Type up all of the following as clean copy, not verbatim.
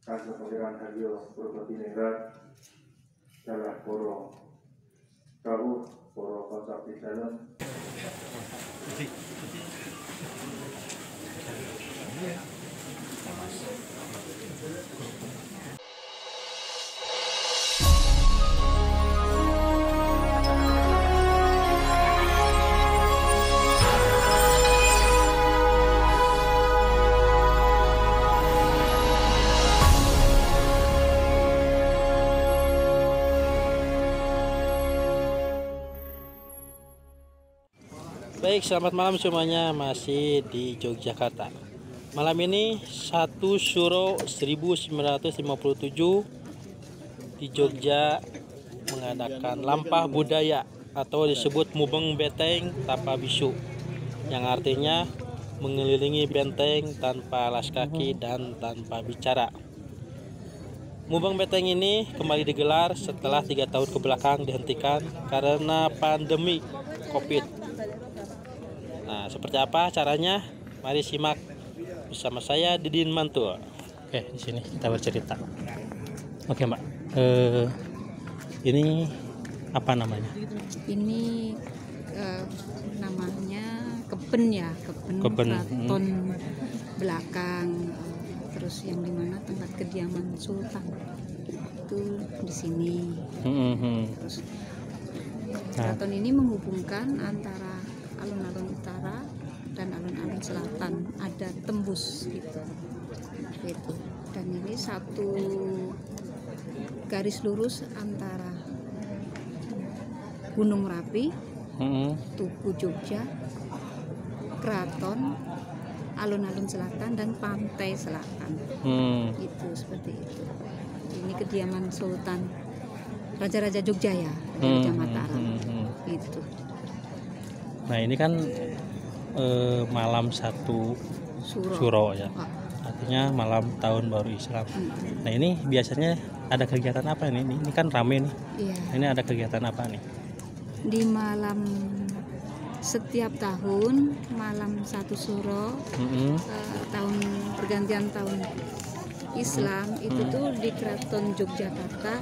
Kansa Pangeran Haryo Purwotiningrat dalah poro kau poro kota pisanan. Baik, selamat malam semuanya, masih di Yogyakarta. Malam ini 1 Syuro 1957 di Jogja mengadakan lampah budaya atau disebut Mubeng Beteng Tanpa Bisu, yang artinya mengelilingi benteng tanpa alas kaki dan tanpa bicara. Mubeng Beteng ini kembali digelar setelah 3 tahun kebelakang dihentikan karena pandemi COVID. Nah, seperti apa caranya? Mari simak bersama saya Didin Mantul. Oke, di sini kita bercerita. Oke, Mbak. Ini apa namanya? Ini namanya keben ya, keben keraton belakang. Terus yang dimana tempat kediaman Sultan itu di sini. Terus keraton ini menghubungkan antara alun-alun utara dan alun-alun selatan, ada tembus gitu. Dan ini satu garis lurus antara Gunung Merapi, Tugu Jogja, keraton, alun-alun selatan dan pantai selatan. Itu seperti itu. Ini kediaman Sultan Raja-Raja Jogja ya, Raja Mataram. Itu. Nah, ini kan malam 1 Syuro ya, artinya malam tahun baru Islam. Nah, ini biasanya ada kegiatan apa ini? Ini kan rame nih. Iya. Ini ada kegiatan apa nih? Di malam setiap tahun malam 1 Syuro, tahun pergantian tahun Islam itu tuh di Keraton Yogyakarta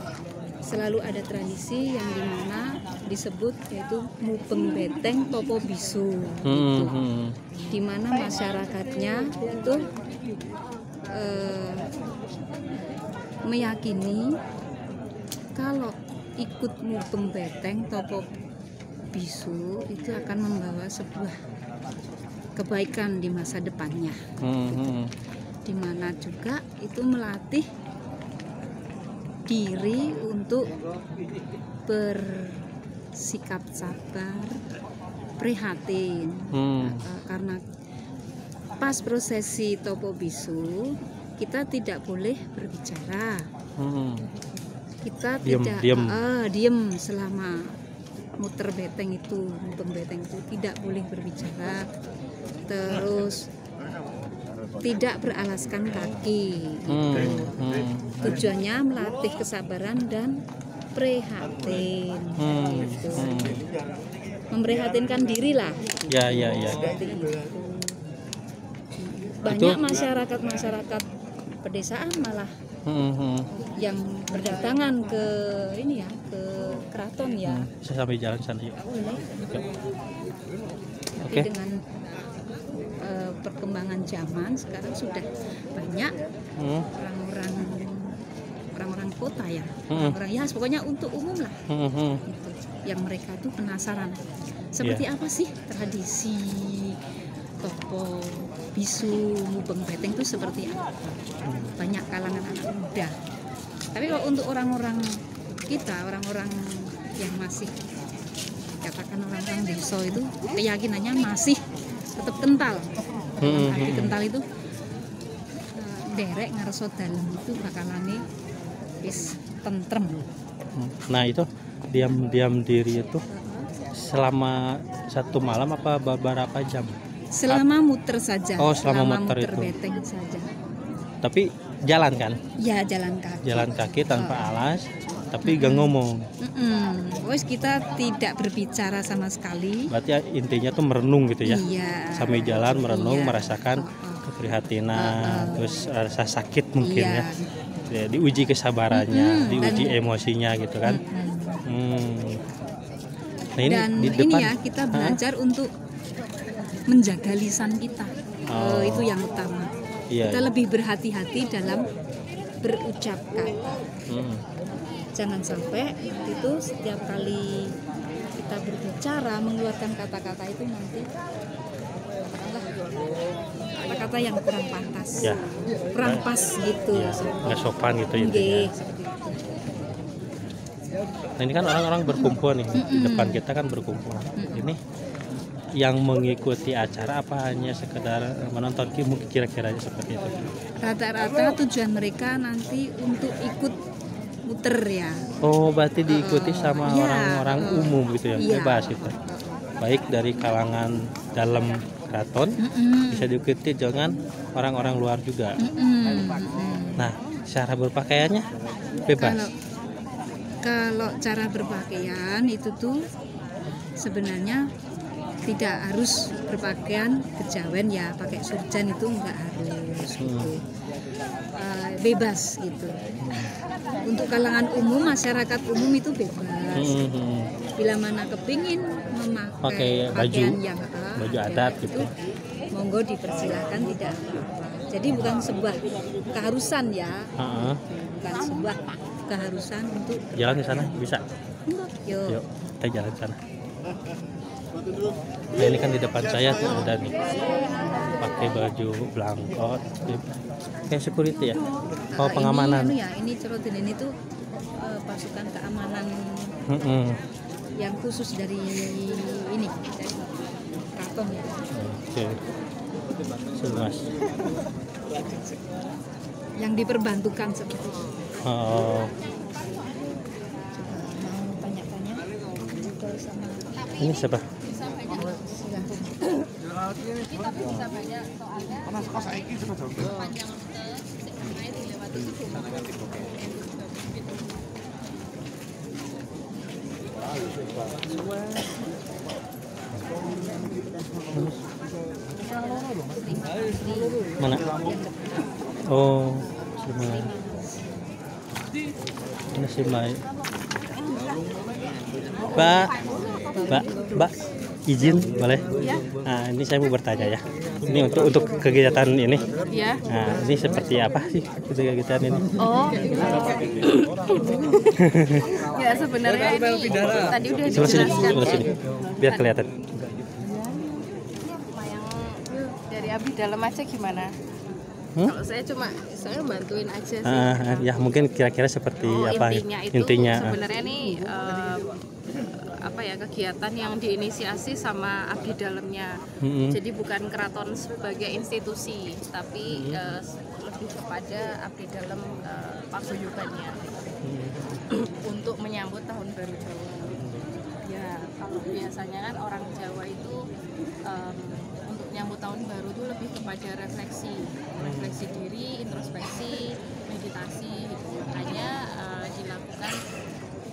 selalu ada tradisi yang dimana disebut yaitu Mubeng Beteng Topo Bisu, gitu. Dimana masyarakatnya itu meyakini kalau ikut Mubeng Beteng Topo Bisu itu akan membawa sebuah kebaikan di masa depannya. Gitu. Dimana juga itu melatih diri untuk bersikap sabar, prihatin, karena pas prosesi Topo Bisu kita tidak boleh berbicara, kita diam selama muter beteng itu, mubeng beteng itu tidak boleh berbicara, terus tidak beralaskan kaki. Tujuannya melatih kesabaran dan prihatin, gitu. Memprihatinkan diri lah. Ya. Banyak masyarakat pedesaan malah yang berdatangan ke ini ya, ke keraton ya. Saya sambil jalan sana yuk. Oke. Dengan perkembangan zaman sekarang sudah banyak orang-orang kota ya, orang ya pokoknya untuk umum lah, gitu, yang mereka tuh penasaran seperti apa sih tradisi Topo Bisu Mubeng Beteng itu seperti apa. Banyak kalangan anak muda, tapi kalau untuk orang-orang kita, orang-orang yang masih katakan orang-orang desa itu keyakinannya masih tetap kental. Arti kental itu derek ngarso dalem itu bakalane wis tentrem. Nah, itu diam diri itu selama 1 malam apa beberapa jam? Selama muter saja. Oh, selama muter itu. Beteng saja. Tapi jalan kan? Ya, jalan kaki. Jalan kaki tanpa alas, tapi gak ngomong. Wes kita tidak berbicara sama sekali. Berarti intinya tuh merenung gitu ya? Iya. Sambil jalan merenung, iya. merasakan keprihatinan, terus rasa sakit mungkin Iya. ya, diuji kesabarannya, diuji emosinya gitu kan. Nah ini Dan di ini depan ya kita belajar untuk menjaga lisan kita. Oh. Itu yang utama. Iya, Kita lebih berhati-hati dalam berucap kata. Jangan sampai itu setiap kali kita berbicara mengeluarkan kata-kata itu nanti kata-kata yang kurang pantas, Ya. kurang pas gitu. ya, nggak sopan gitu Nggih, intinya. seperti itu. Nah ini kan orang-orang berkumpul nih di depan kita kan berkumpul. Ini yang mengikuti acara apa hanya sekedar menonton, mungkin kira-kira seperti itu. Rata-rata tujuan mereka nanti untuk ikut muter ya. Oh berarti diikuti sama Iya. orang-orang umum gitu ya, Iya. bebas gitu. Baik dari kalangan dalam keraton bisa diikuti dengan orang-orang luar juga. Nah cara berpakaiannya bebas. Kalau cara berpakaian itu tuh sebenarnya tidak harus berpakaian kejawen ya, pakai surjan itu enggak harus gitu. Bebas gitu. Untuk kalangan umum, masyarakat umum itu bebas. Bila mana kepingin memakai pakaian yang baju adat gitu, monggo dipersilakan, tidak apa-apa. Jadi bukan sebuah keharusan ya, bukan sebuah keharusan untuk jalan ke sana bisa. yuk. Yuk kita jalan ke sana. Nah ini kan di depan saya tuh ada nih pakai baju belangkot kayak security ya. Oh pengamanan. Ini, ya, ini Cerotin ini tuh pasukan keamanan yang khusus dari ini dari keraton ya. Oke. Mas. Yang diperbantukan seperti itu. Oh. Coba mau tanya-tanya sama Ini siapa? Mana? Oh, si Mai. Ini si Mai. Mbak, izin boleh? Ya. Nah, ini saya mau bertanya ya. Ini untuk kegiatan ini. Ya. Nah, ini seperti apa sih kegiatan ini? Oh. Ya sebenarnya ini tadi udah Sebelah sini, dijelaskan. sebelah sini. Biar kelihatan. Yang dari abdi dalam aja gimana? Kalau saya bantuin aja sih. Ya mungkin kira-kira seperti apa intinya sebenarnya nih kegiatan yang diinisiasi sama abdi dalamnya. Jadi bukan keraton sebagai institusi, tapi lebih kepada abdi dalam paguyubannya untuk menyambut tahun baru Jawa. Ya kalau biasanya kan orang Jawa itu untuk menyambut tahun baru itu lebih kepada refleksi diri, introspeksi, meditasi gitu. Makanya dilakukan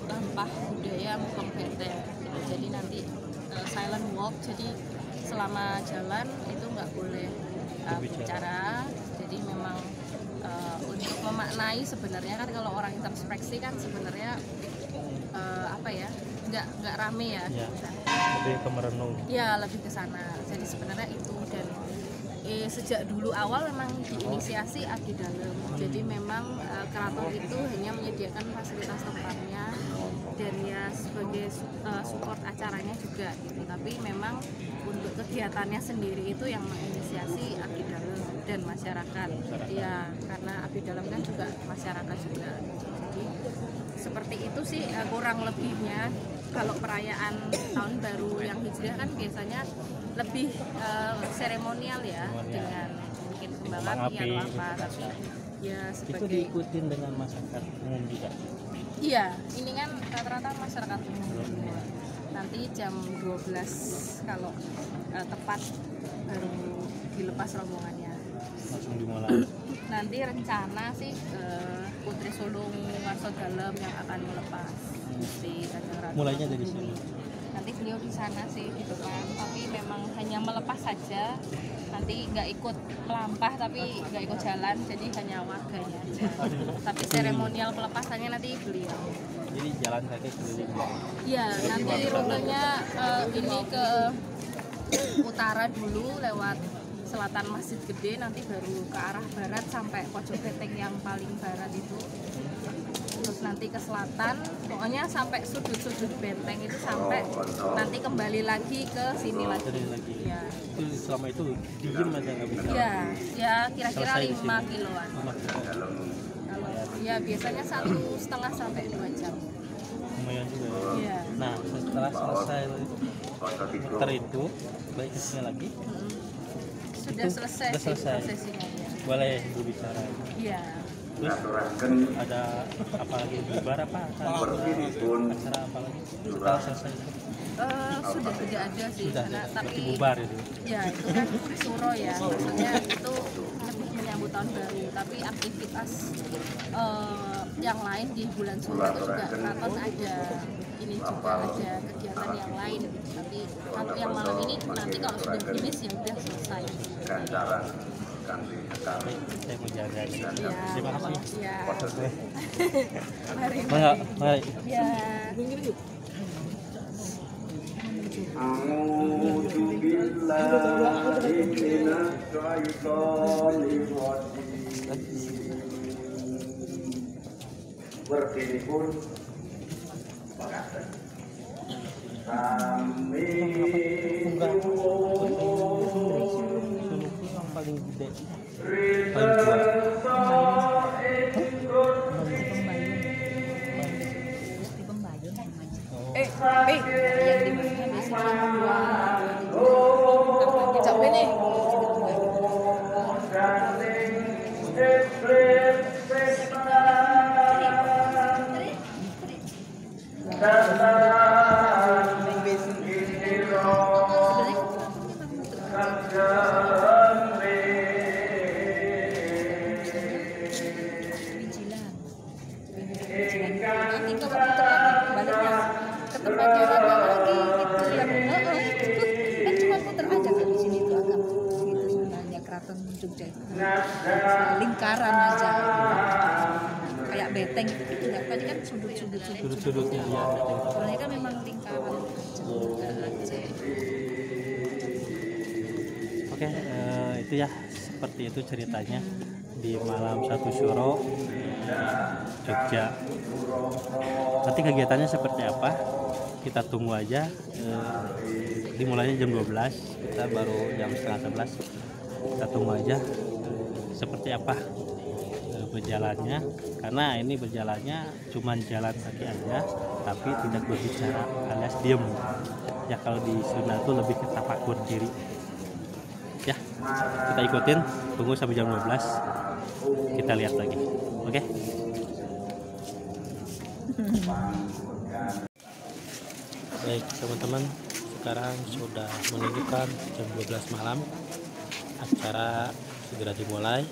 lampah budaya Mubeng Beteng. Jadi nanti silent walk, jadi selama jalan itu nggak boleh bicara. Jadi memang untuk memaknai sebenarnya kan kalau orang introspeksi kan sebenarnya nggak rame ya. Lebih ke merenung. Ya lebih ke sana. Jadi sebenarnya itu dan sejak dulu awal memang diinisiasi abdi dalam. Jadi memang keraton itu hanya menyediakan fasilitas tempatnya dan ya sebagai support acaranya juga gitu. Tapi memang untuk kegiatannya sendiri itu yang menginisiasi abdi dalam dan masyarakat. Ya karena abdi dalam kan juga masyarakat juga. Jadi seperti itu sih kurang lebihnya. Kalau perayaan tahun baru yang hijriah kan biasanya lebih seremonial ya, dengan mungkin kembang api atau apa, tapi ya sebagai itu diikutin dengan masyarakat umum juga. Iya, ini kan rata-rata masyarakat umum semua. Nanti jam 12 kalau tepat baru dilepas rombongannya. Langsung dimulai. Nanti rencana sih Putri Sulung Warso Dalem yang akan melepas Gusti Kanjeng Ratu. Mulainya dari sini. nanti beliau di sana sih di depan, tapi memang hanya melepas saja, nanti nggak ikut melampah tapi nggak ikut jalan, jadi hanya warganya aja. Tapi seremonial pelepasannya nanti beliau. Jadi jalan kaki keliling. Iya, nanti rutenya ini ke utara dulu lewat selatan Masjid Gede, nanti baru ke arah barat sampai pojok beteng yang paling barat itu. Terus nanti ke selatan, pokoknya sampai sudut-sudut benteng itu, sampai nanti kembali lagi ke sini lagi. Ya. Itu selama itu diem aja nggak bisa. Ya, ya kira-kira Selesai di 5 sini. kiloan. 5 kilo. Kalau ya biasanya 1,5 sampai 2 jam. Lumayan juga ya. Iya. Nah setelah selesai muter itu balik ke sini lagi. Sudah Itu selesai, sudah selesai. prosesinya. Ya. Boleh berbicara. Iya. Terus ada apa lagi, bubar apa acara apa lagi setelah selesai itu? Sudah tidak ada sih, Sudah, karena berarti tapi bubar itu. ya itu kan suro ya, maksudnya itu lebih menyambut tahun baru, tapi aktivitas yang lain di bulan suro itu juga keraton ada ini juga ada kegiatan yang lain, tapi kalau yang malam ini nanti kalau sudah finish ya udah selesai. Saya mau jaga. Ya, Terima kasih. ya. Mari, Mari. ya. A'udzu billahi minasy syaithanir rajim. Berdiri pun mengatakan kami Yang paling gede. Gusti Pembayun namanya. Yang di mana biasanya dua capek nih. Nanti ke baliknya ke tempat yang ada lagi gitu yang kan cuma puter aja kan di sini itu agak gitu sebenarnya keraton Jogja itu lingkaran aja gitu. Kayak beteng gitu nggak, tadi kan Sudut-sudutnya dia. soalnya kan memang lingkaran aja. Oke, itu ya, seperti itu ceritanya di malam 1 Syuro Jogja. Nanti kegiatannya seperti apa? Kita tunggu aja. Dimulainya jam 12, kita baru jam setengah 11. Kita tunggu aja seperti apa berjalannya, karena ini berjalannya cuman jalan kaki aja, tapi tidak berbicara alias diem. Ya kalau di Sunda itu lebih ke tafakur diri. Ya, kita ikutin, tunggu sampai jam 12, kita lihat lagi. Oke? Baik teman-teman, sekarang sudah menunjukkan jam 12 malam, acara segera dimulai.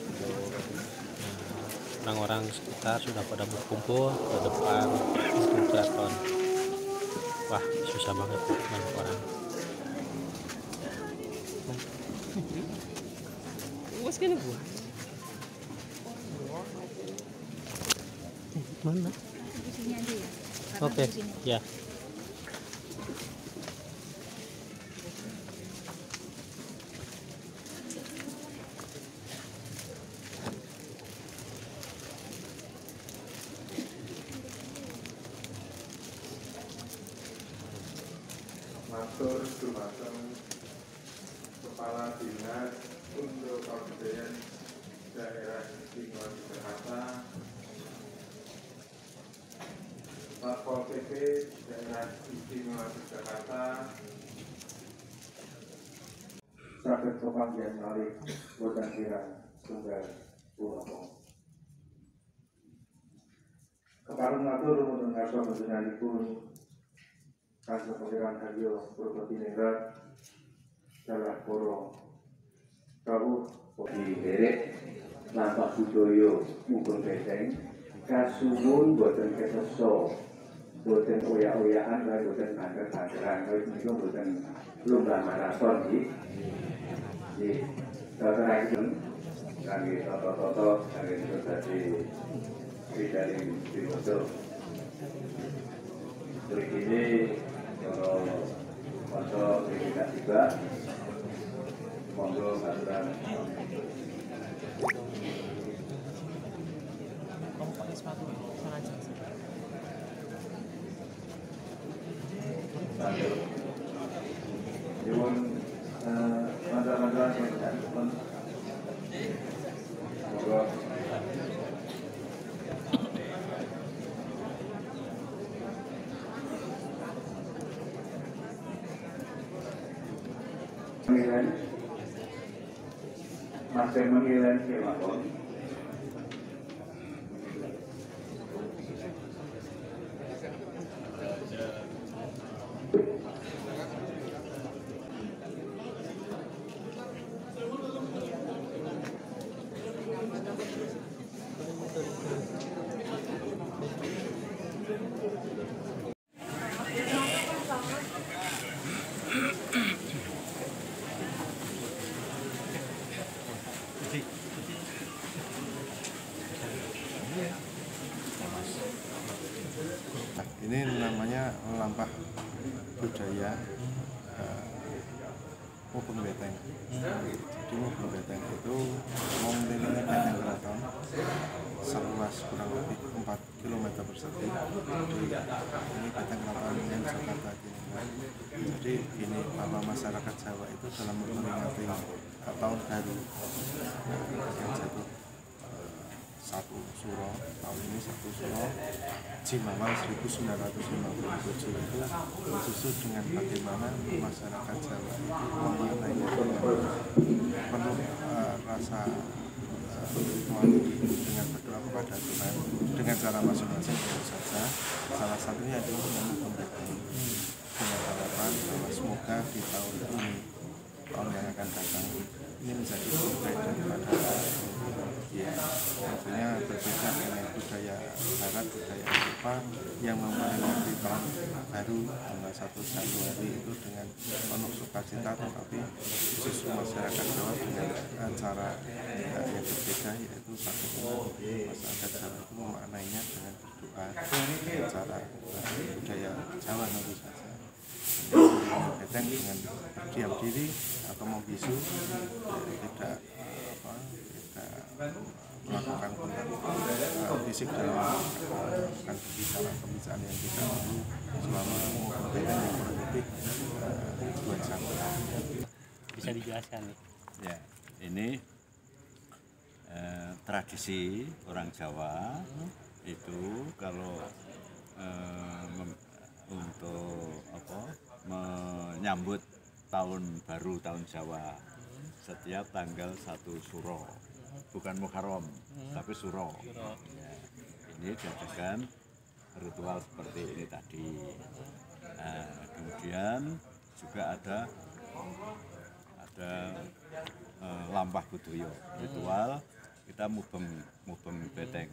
Orang-orang sekitar sudah pada berkumpul ke depan gedung keraton. Wah, susah banget banyak orang. What's gonna buat? Mana? Di sini aja ya. Oke, ya. Matur dumateng Kepala Dinas untuk Kabupaten Daerah Istimewa Yogyakarta, Satpol PP Daerah Istimewa Yogyakarta, Sakit Pemanggian Malih Bodan Kirang Tunggal Purwokerto. Keparun matur mendengar panjenenganipun Kanjeng Pangeran Haryo Purwotiningrat dalah poro kawuh derek lampak budaya mumpun beteng kasuwun boten kesesa boten oyak-oyakan lan boten banter-banteran niku boten lomba maraton iki terangipun kangge toto-toto kangge dadi widari diwaca begini kalau foto tidak tiba monggo kalian Nyuwun mantan-mantan yang tidak monggo mengilen masih mengilen kelakon Ini namanya lampah budaya Mubeng Beteng. Jadi Mubeng Beteng itu mengelilingi Beteng Keraton seluas kurang lebih 4 km persegi. Jadi ini Beteng Keraton yang Jakarta Timur. Jadi ini bahwa masyarakat Jawa itu dalam memperingati tahun baru yang jatuh satu Suro, tahun ini satu Suro Jimawang 1957 itu khusus dengan bagaimana masyarakat Jawa itu memaknainya penuh rasa ritual dengan berdoa kepada Tuhan dengan cara masing-masing tentu saja. Salah satunya adalah Mubeng Beteng dengan harapan bahwa semoga di tahun ini, tahun yang akan datang ini menjadi baik daripada ya, tentunya berbeda dengan budaya Barat, budaya Eropa yang memperingati tahun baru tanggal 1 Januari itu dengan penuh sukacita, tetapi justru masyarakat Jawa dengan cara yang berbeda, yaitu bagaimana masyarakat Jawa itu memaknainya dengan berdoa dengan cara budaya Jawa tentu saja. Beteng dengan berdiam diri atau membisu tidak melakukan kontak fisik dalam melakukan pembicaraan yang tidak perlu selama Mubeng Beteng yang kurang lebih 2 jam. Bisa dijelaskan nih? Ya, ini tradisi orang Jawa itu kalau untuk menyambut tahun baru tahun Jawa setiap tanggal 1 Suro, bukan Muharram tapi Suro. Ya, ini diadakan ritual seperti ini tadi. Nah, kemudian juga ada lampah budaya ritual kita mubeng beteng.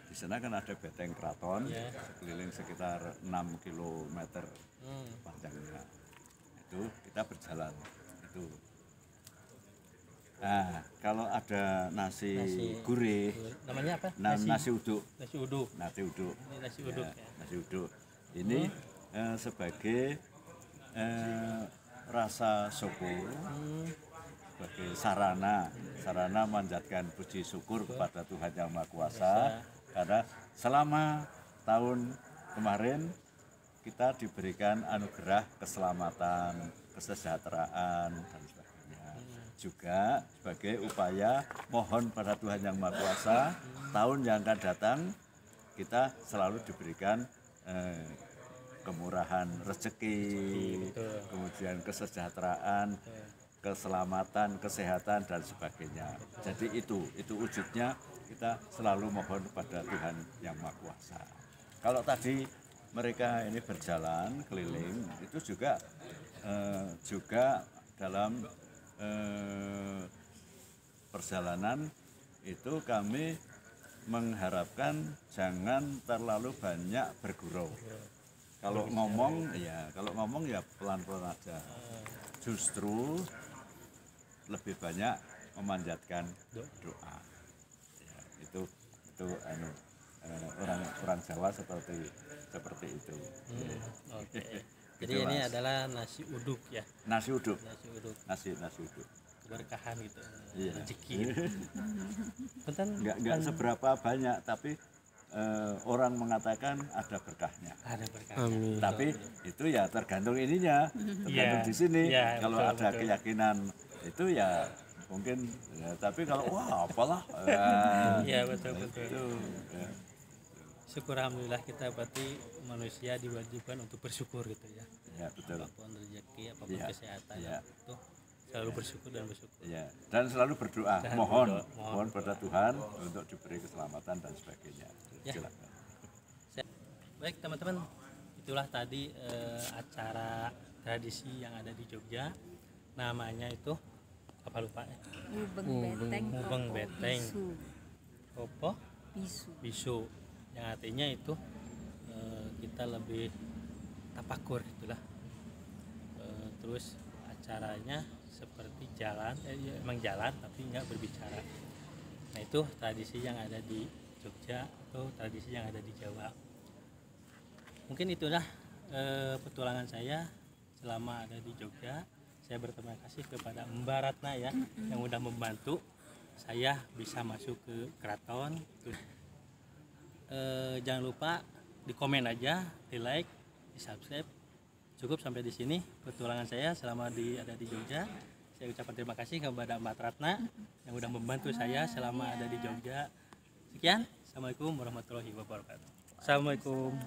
Di sana kan ada beteng keraton sekeliling sekitar 6 km panjangnya. Itu kita berjalan itu. Nah, kalau ada nasi gurih, namanya apa? Nasi uduk. Nasi uduk. Nasi uduk. Ini nasi uduk. Ya, nasi uduk. Ini sebagai rasa syukur, sebagai sarana manjatkan puji syukur kepada Tuhan Yang Maha Kuasa, karena selama tahun kemarin kita diberikan anugerah keselamatan, kesejahteraan dan sebagainya. Juga sebagai upaya mohon pada Tuhan Yang Maha Kuasa, tahun yang akan datang kita selalu diberikan kemurahan rezeki, kemudian kesejahteraan, keselamatan, kesehatan dan sebagainya. Jadi itu wujudnya kita selalu mohon kepada Tuhan Yang Maha Kuasa. Kalau tadi mereka ini berjalan keliling, itu juga dalam perjalanan itu kami mengharapkan jangan terlalu banyak bergurau. Kalau ngomong ya pelan-pelan aja. Justru lebih banyak memanjatkan doa. Ya, itu orang Jawa seperti itu. Oke. Jadi ini adalah nasi uduk ya. Nasi uduk. Nasi uduk. Nasi uduk. Keberkahan gitu. Iya. Rezeki. Punten Nggak seberapa banyak, tapi orang mengatakan ada berkahnya. ada berkah. Amin. Tapi itu ya tergantung ininya, tergantung Iya. di sini. Iya, Kalau betul, ada betul. keyakinan itu ya mungkin. Ya, tapi kalau wah apalah. Iya betul. Itu. Ya. Syukur alhamdulillah kita berarti manusia diwajibkan untuk bersyukur gitu ya. Ya betul. Apapun rezeki, apapun Iya, kesehatan iya. itu selalu bersyukur dan bersyukur. Ya, dan selalu berdoa, Dan mohon pada Tuhan untuk diberi keselamatan dan sebagainya. Ya. Silakan. Baik teman-teman, itulah tadi acara tradisi yang ada di Jogja. Namanya itu apa lupa ya? Mubeng Beteng. Opo Bisu. Yang artinya itu kita lebih tapakur itulah. Terus acaranya seperti jalan, emang jalan tapi nggak berbicara. Nah itu tradisi yang ada di Jogja atau tradisi yang ada di Jawa. Mungkin itulah petualangan saya selama ada di Jogja. Saya berterima kasih kepada Mbak Ratna ya yang udah membantu saya bisa masuk ke keraton. Jangan lupa di komen aja, di like, di subscribe. Cukup sampai di sini petualangan saya selama ada di Jogja. Saya ucapkan terima kasih kepada Mbak Ratna yang udah membantu saya selama ada di Jogja. Sekian, assalamualaikum warahmatullahi wabarakatuh. Assalamualaikum.